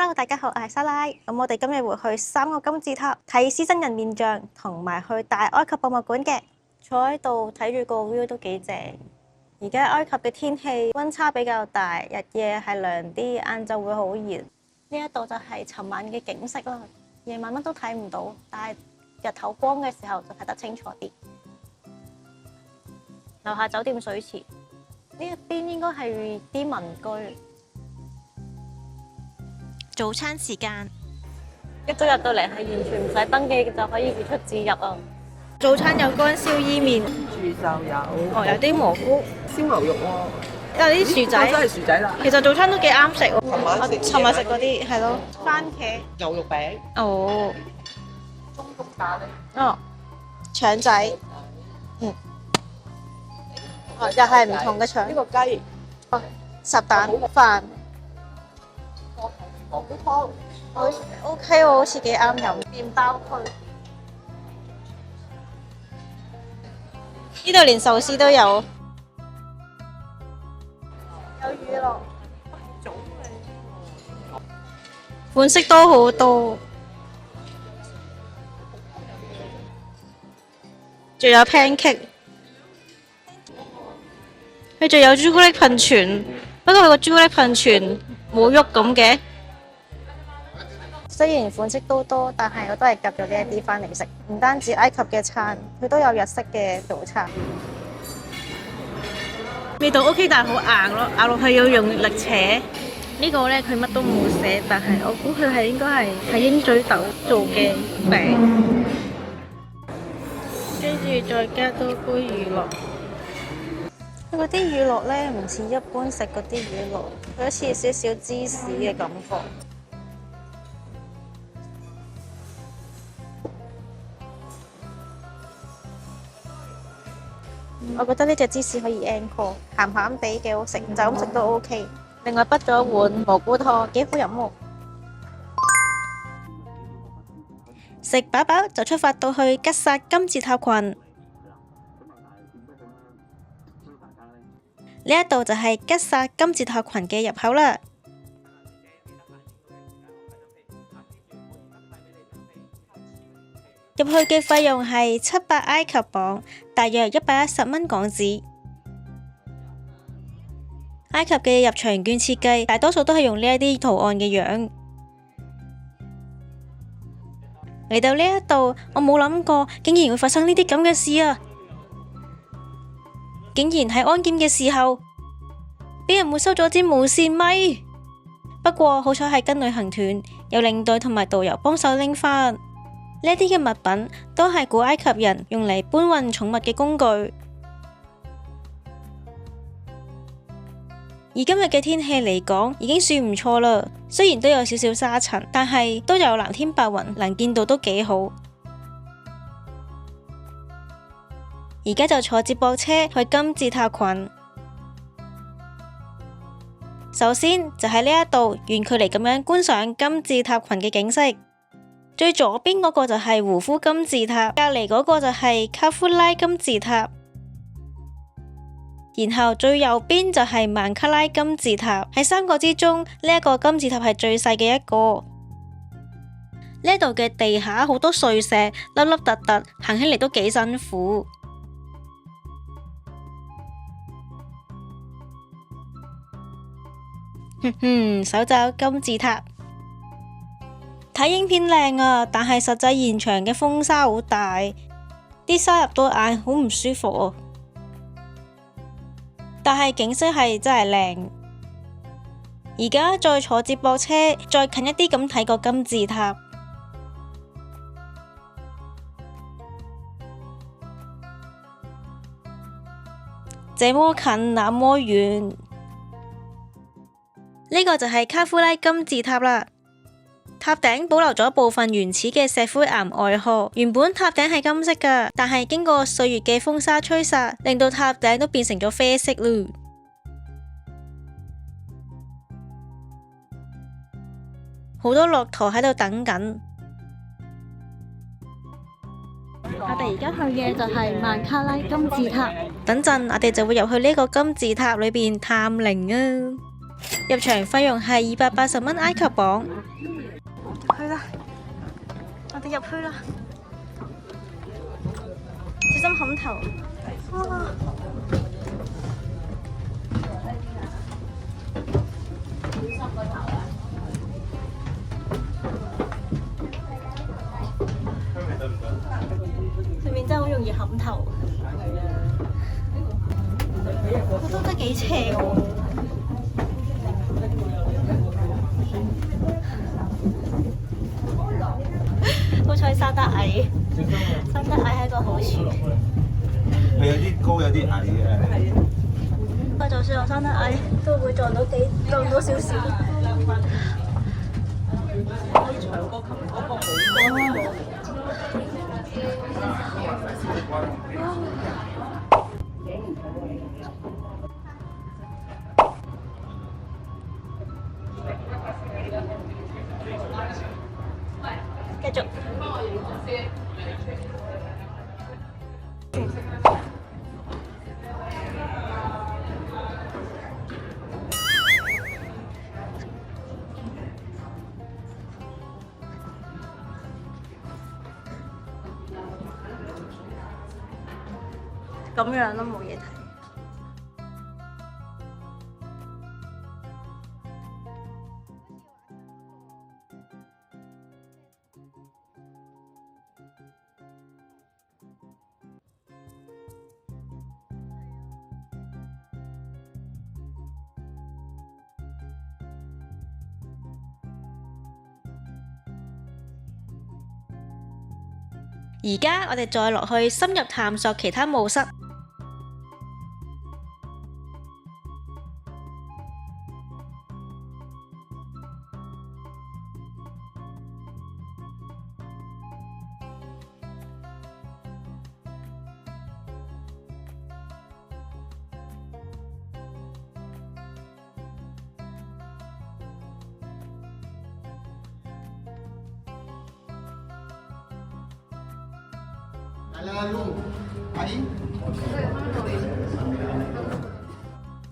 Hello， 大家好，我係莎拉。咁我哋今日會去3個金字塔睇獅身人面像，同埋去大埃及博物館嘅。坐喺度睇住個 view 都幾正。而家埃及嘅天氣溫差比較大，日夜係涼啲，晏晝會好熱。呢一度就係尋晚嘅景色啦。夜晚乜都睇唔到，但係日頭光嘅時候就睇得清楚啲。樓下酒店水池，呢一邊應該係啲民居。早餐時間，一早入到嚟係完全唔使登記就可以自出自入啊！早餐有乾燒伊麵，跟住就有有啲蘑菇、燒牛肉喎，有啲薯仔，真係薯仔啦。其實早餐都幾啱食喎。尋日食嗰嗰啲係咯，番茄、牛肉餅、哦、中東咖喱、哦、腸仔，又係唔同嘅腸。呢個雞、烚蛋飯。蘑菇湯， OK 喎，好似幾啱飲。麵包區，呢度連壽司都有。有娛樂，款式都好多，仲有 pancake， 佢仲有朱古力噴泉，不過佢個朱古力噴泉冇喐咁嘅。雖然款式都多，但係我都係夾咗呢一啲返嚟食。唔單止埃及嘅餐，佢都有日式嘅早餐。味道 OK， 但係好硬咯，咬落去要用力扯。呢個呢，佢乜都冇寫，但係我估佢係應該係鷹嘴豆做嘅餅。跟住再加多杯乳酪。佢嗰啲乳酪呢，唔似一般食嗰啲乳酪，佢好似少少芝士嘅感覺。我覺得呢隻芝士可以 encore， 鹹鹹地幾好食，就咁食都 OK。另外，畢咗碗蘑菇湯，幾好飲喎。食飽飽就出發到去吉薩金字塔群。呢一度就係吉薩金字塔群嘅入口啦。入去嘅費用係700埃及磅，大約110蚊港紙。埃及嘅入場券設計，大多數都係用呢一啲圖案嘅樣。嚟到呢一度，我冇諗過，竟然會發生呢啲咁嘅事啊！竟然喺安檢嘅時候，俾人沒收咗支無線咪。不過好彩係跟旅行團，有領隊同埋導遊幫手拎返。呢啲嘅物品都係古埃及人用嚟搬運寵物嘅工具。而今日嘅天氣嚟講，已經算唔錯啦。雖然都有少少沙塵，但係都有藍天白雲，能見度都幾好。而家就坐接駁車去金字塔群。首先就喺呢一度遠距離咁樣觀賞金字塔群嘅景色。最左邊嗰個就係胡夫金字塔，隔籬嗰個就係卡夫拉金字塔，然後最右邊就係曼卡拉金字塔。喺3個之中，呢一個金字塔係最細嘅一個。呢度嘅地下好多碎石，凹凹凸凸，行起嚟都幾辛苦。手找金字塔。睇影片靚啊，但係實際現場嘅風沙好大，啲沙入到眼，好唔舒服啊。但係景色係真係靚。而家再坐接駁車，再近一啲咁睇個金字塔。這麼近，那麼遠。呢個就係卡夫拉金字塔啦。塔頂保留咗部分原始嘅石灰岩外殼，原本塔頂係金色㗎，但係經過歲月嘅風沙吹拂，令到塔頂都變成咗啡色咯。好多駱駝喺度等緊。我哋而家去嘅就係曼卡拉金字塔，等陣我哋就會入去呢個金字塔裏邊探靈啊！入場費用係280蚊埃及鎊。去啦，我哋入去啦，小心冚頭。哇！上面真係好容易冚頭，都得幾斜喎。好彩生得矮，生得矮係一個好處。佢有啲高，有啲矮嘅。不過就算我生得矮，都會撞到少少。長個琴嗰個好多。繼續。咁樣都冇嘢睇。而家我哋再落去深入探索其他墓室。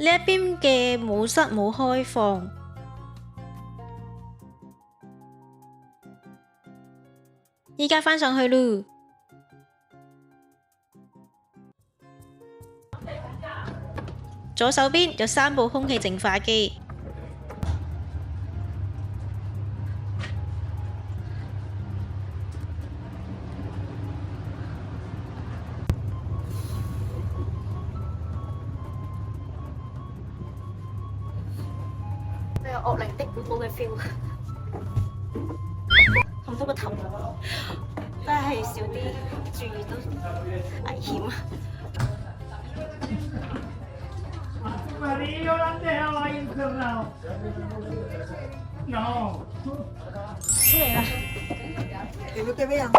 呢一邊嘅墓室冇開放，依家返上去嚕。左手邊有3部空氣淨化機。有惡靈的古堡嘅 feel， 冚到個頭，真係少啲注意都危險。出嚟啦！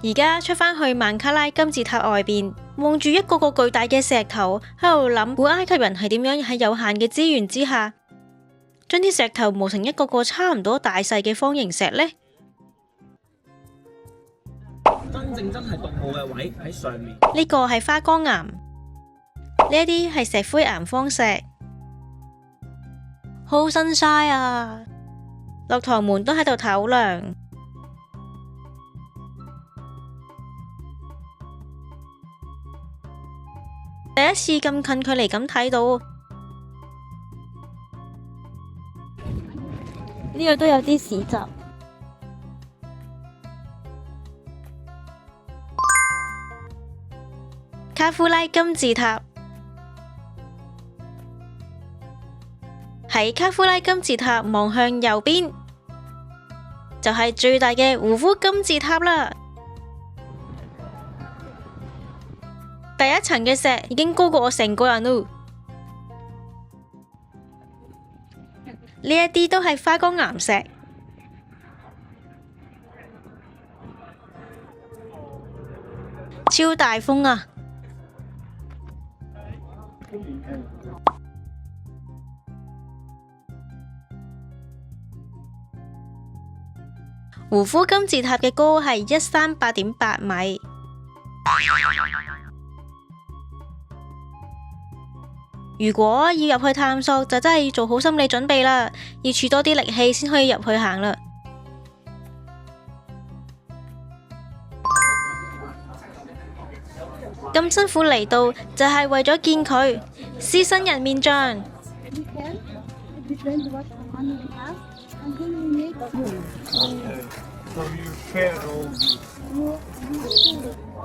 而家出返去曼卡拉金字塔外邊，望住一個個巨大嘅石頭，喺度諗古埃及人係點樣喺有限嘅資源之下，將啲石頭磨成一個個差唔多大細嘅方形石呢？真係獨墓嘅位喺上面。呢個係花崗岩，呢一啲係石灰岩方石，好新晒啊！駱駝們都喺度唞涼。第一次咁近距離咁睇到，呢個都有啲市集。卡夫拉金字塔，喺卡夫拉金字塔望向右邊，就係最大嘅胡夫金字塔啦。第一層嘅石已經高過我成個人咯。呢一啲都係花崗岩石，超大風啊！胡夫金字塔嘅高係138.8米。如果要入去探索，就真係要做好心理準備啦，要儲多啲力氣先可以入去行啦。咁辛苦嚟到，就係為咗見佢獅身人面像。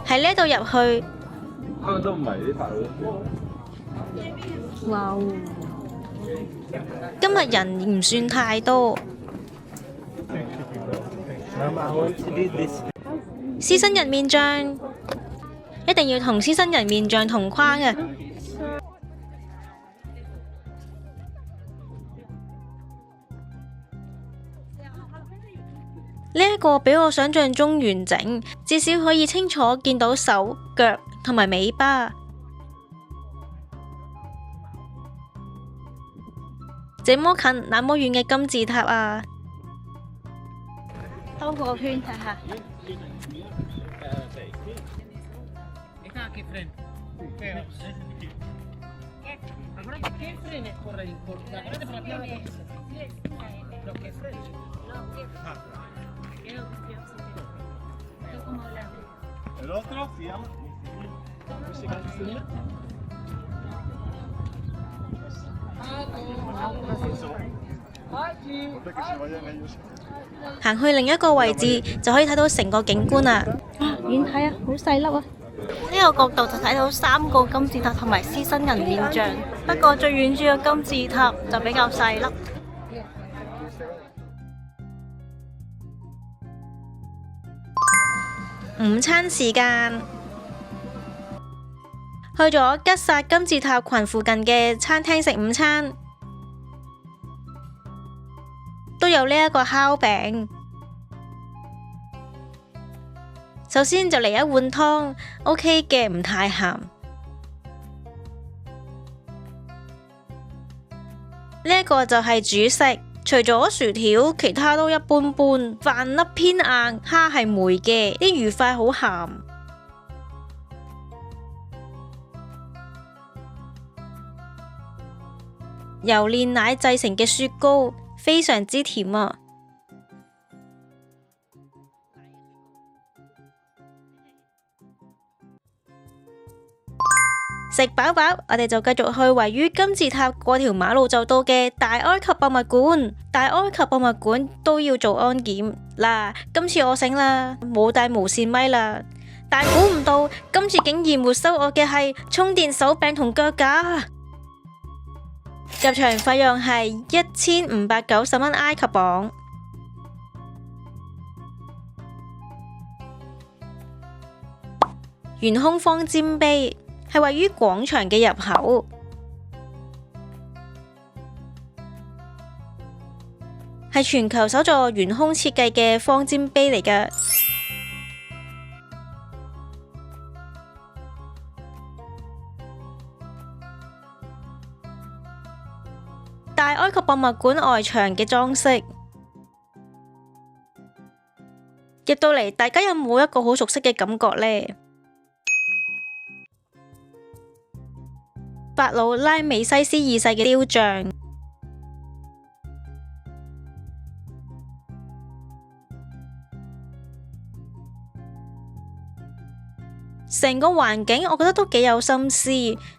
喺呢度入去，都唔係呢頭。哇！今日人唔算太多。獅身人面像一定要同獅身人面像同框嘅。呢一個比我想象中完整，至少可以清楚見到手腳同埋尾巴。這麼近那麼遠嘅金字塔啊！兜個圈睇下。行去另一個位置就可以睇到成個景觀啦。遠睇啊，好細粒啊！呢個角度就睇到3個金字塔同埋獅身人面像，不過最遠處嘅金字塔就比較細粒。午餐時間，去咗吉薩金字塔群附近嘅餐廳食午餐，都有呢一個烤餅。首先就嚟一碗湯 ，OK 嘅，唔太鹹。呢一個就係主食，除咗薯條，其他都一般般。飯粒偏硬，蝦係梅嘅，啲魚塊好鹹。由煉奶製成嘅雪糕，非常之甜啊！食飽飽，我哋就繼續去位於金字塔過條馬路就到嘅大埃及博物館。大埃及博物館都要做安檢嗱，今次我醒啦，冇帶無線咪啦，但估唔到今次竟然沒收我嘅係充電手柄同腳架。入場費用係1590蚊埃及鎊。懸空方尖碑係位於廣場嘅入口，係全球首座懸空設計嘅方尖碑嚟㗎。大埃及博物館外牆嘅裝飾，入到嚟，大家有冇一個好熟悉嘅感覺呢？法老拉美西斯二世嘅雕像，成個環境我覺得都幾有心思。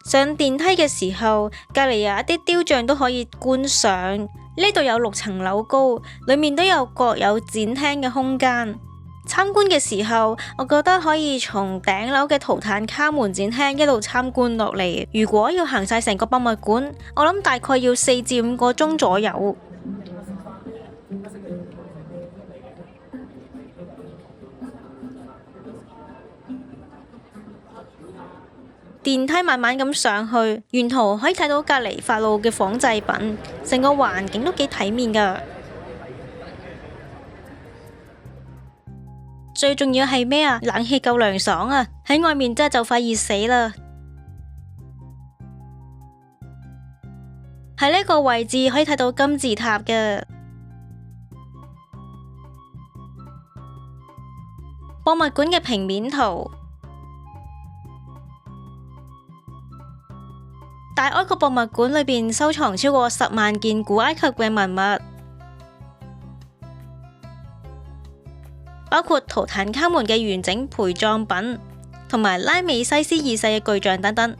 上電梯嘅時候，隔籬有一啲雕像都可以觀賞。呢度有6層樓高，裏面都有各有展廳嘅空間。參觀嘅時候，我覺得可以從頂樓嘅圖坦卡門展廳一路參觀落嚟。如果要行晒成個博物館，我諗大概要4至5個鐘左右。電梯慢慢咁上去，沿途可以睇到隔籬法老嘅仿製品，成個環境都幾體面㗎。最重要係咩啊？冷氣夠涼爽啊！喺外面真係就快熱死啦。喺呢個位置可以睇到金字塔嘅博物館嘅平面圖。大埃及博物館裏邊收藏超過10萬件古埃及嘅文物，包括圖坦卡門嘅完整陪葬品，同埋拉美西斯二世嘅巨像等等。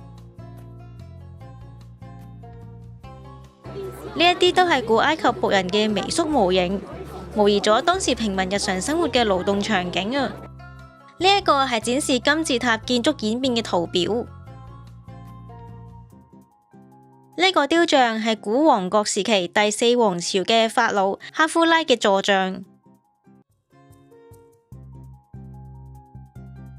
呢一啲都係古埃及僕人嘅微縮模型，模擬咗當時平民日常生活嘅勞動場景啊！呢一個係展示金字塔建築演變嘅圖表。呢個雕像係古王國時期第4王朝嘅法老哈夫拉嘅座像。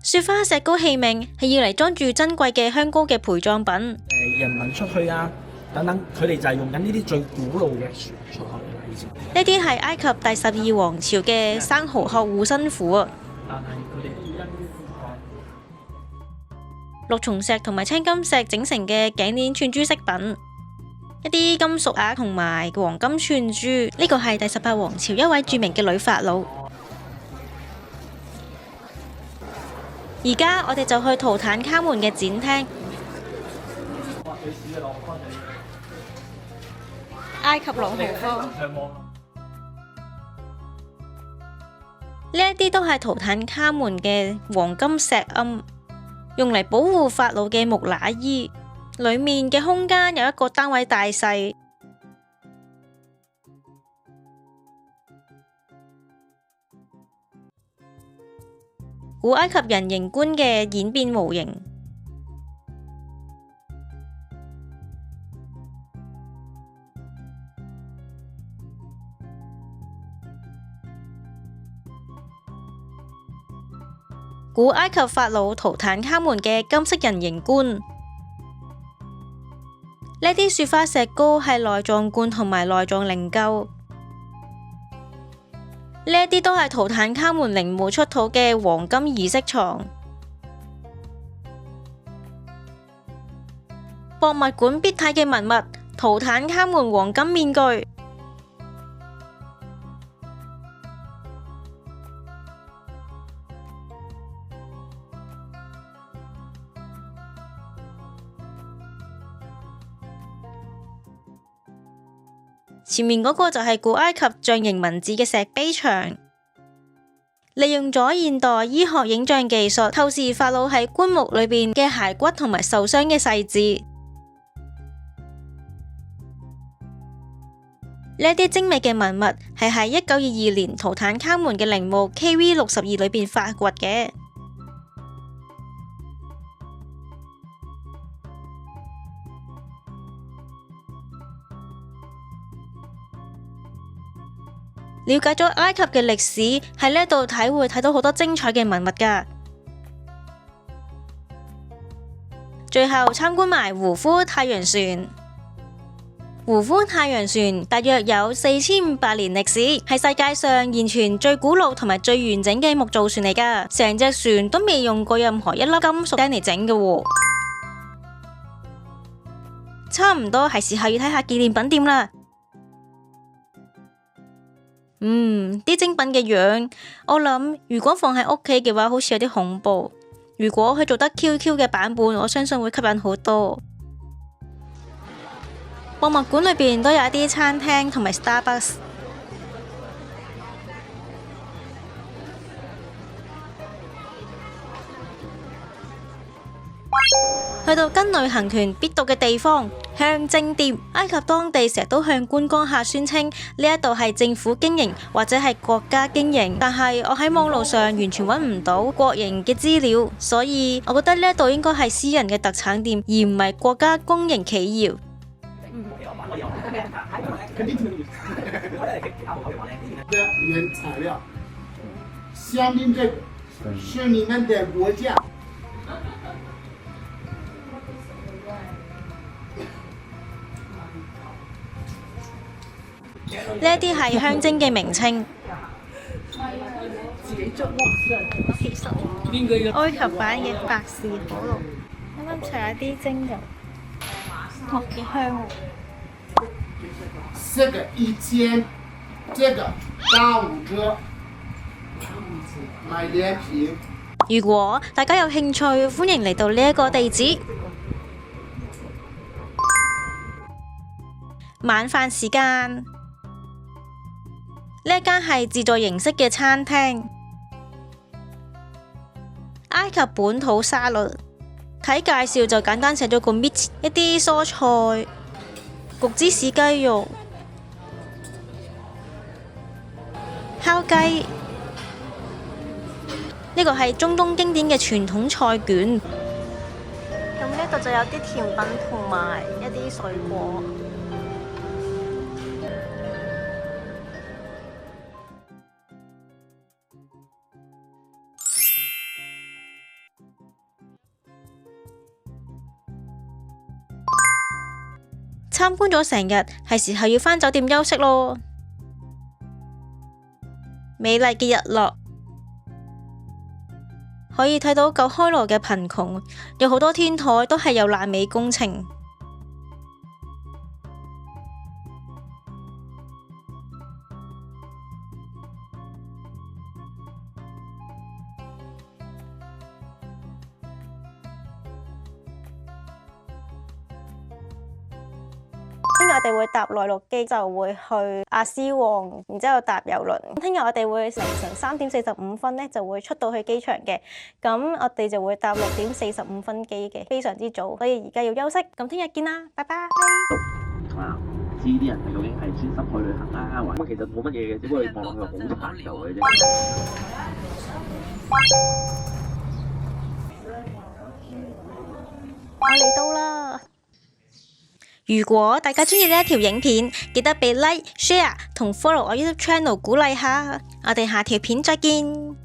雪花石膏器皿係要嚟裝住珍貴嘅香膏嘅陪葬品。人民出去啊等等，佢哋就係用緊呢啲最古老嘅出去以前。呢啲係埃及第12王朝嘅生蠔殼護身符啊！但係佢哋都要因綠松石同埋青金石整成嘅頸鏈串珠飾品，一啲金屬鈪同埋黃金串珠。呢個係第18王朝一位著名嘅女法老。而家我哋就去圖坦卡門嘅展廳。埃及朗豪坊，呢一啲都係圖坦卡門嘅黃金石龕，用嚟保護法老嘅木乃伊。裏面嘅空間有一個單位大細。古埃及人形棺嘅演變模型。古埃及法老圖坦卡門嘅金色人形棺。呢啲雪花石膏係內臟罐同埋內臟靈柩。呢一啲都係圖坦卡門陵墓出土嘅黃金儀式床。博物館必睇嘅文物，圖坦卡門黃金面具。前面嗰個就係古埃及象形文字嘅石碑牆，利用咗現代醫學影像技術，透視法老喺棺木裏邊嘅骸骨同埋受傷嘅細節。呢啲精美嘅文物係喺1922年圖坦卡門嘅陵墓 KV62裏邊發掘嘅。了解咗埃及嘅歷史，喺呢度睇到好多精彩嘅文物㗎。最後參觀埋胡夫太陽船。胡夫太陽船大約有4500年歷史，係世界上現存最古老同埋最完整嘅木造船嚟㗎。成隻船都未用過任何一粒金屬釘嚟整嘅喎。差唔多係時候要睇下紀念品店啦。啲精品嘅樣，我諗如果放喺屋企嘅話，好似有啲恐怖。如果佢做得 QQ 嘅版本，我相信會吸引好多。博物館裏邊都有一啲餐廳同埋 Starbucks。去到跟旅行團必到嘅地方，向正店。埃及當地成日都向觀光客宣稱呢一度係政府經營或者係國家經營，但係我喺網路上完全揾唔到國營嘅資料，所以我覺得呢一度應該係私人嘅特產店，而唔係國家公營企業。原材料，香槟这是你們的國家。呢一啲係香精嘅名稱。埃及版嘅百事可樂，啱啱搽一啲精油，哇，幾香喎！這個1000，這個打5折，買2瓶。如果大家有興趣，歡迎嚟到呢一個地址。晚飯時間，呢一間係自助形式嘅餐廳。埃及本土沙律，睇介紹就簡單寫咗個 meat， 一啲蔬菜、焗芝士雞肉、烤雞。呢個係中東經典嘅傳統菜卷。咁呢度就有啲甜品同埋一啲水果。參觀咗成日，係時候要返酒店休息咯。美麗嘅日落，可以睇到舊開羅嘅貧窮，有好多天台都係有爛尾工程。聽日我哋會搭內陸機，就會去阿斯旺，然之後搭郵輪。聽日我哋會凌晨3點45分呢就會出到去機場嘅，咁我哋就會搭6點45分機嘅，非常之早，所以而家要休息。咁聽日見啦，拜拜。唔知啲人係究竟係專心去旅行啦，或者其實冇乜嘢嘅，只不過望落去好殘舊嘅啫。我嚟到啦！如果大家鍾意呢一條影片，記得俾 like、share 同 follow 我 YouTube channel 鼓勵下。我哋下條片再見。